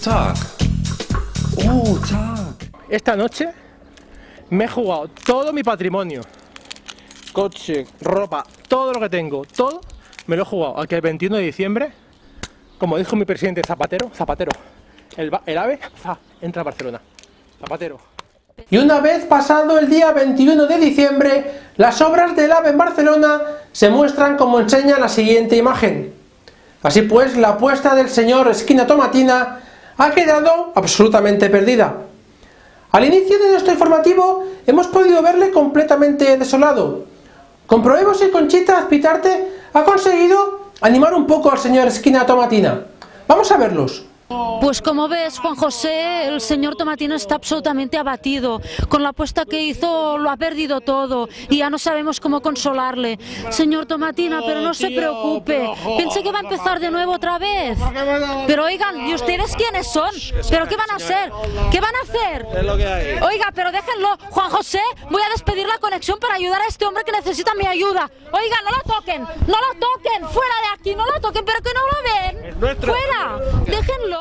Tag. Tag. Esta noche me he jugado todo mi patrimonio. Coche, ropa, todo lo que tengo, todo me lo he jugado. Aquí el 21 de diciembre, como dijo mi presidente Zapatero, el AVE entra a Barcelona. Zapatero. Y una vez pasado el día 21 de diciembre, las obras del AVE en Barcelona se muestran como enseña la siguiente imagen. Así pues, la apuesta del señor Esquina Tomatina ha quedado absolutamente perdida. Al inicio de nuestro informativo hemos podido verle completamente desolado. Comprobemos si Conchita Azpitarte ha conseguido animar un poco al señor Esquina Tomatina. Vamos a verlos. Pues como ves, Juan José, el señor Tomatina está absolutamente abatido. Con la apuesta que hizo lo ha perdido todo y ya no sabemos cómo consolarle. Señor Tomatina, pero no se preocupe. Pensé que va a empezar de nuevo otra vez. Pero oigan, ¿y ustedes quiénes son? ¿Pero qué van a hacer? ¿Qué van a hacer? Es lo que hay. Oiga, pero déjenlo. Juan José, voy a despedir la conexión para ayudar a este hombre que necesita mi ayuda. Oiga, no lo toquen, no lo toquen. Fuera de aquí, no lo toquen, pero que no lo ven. Fuera, déjenlo.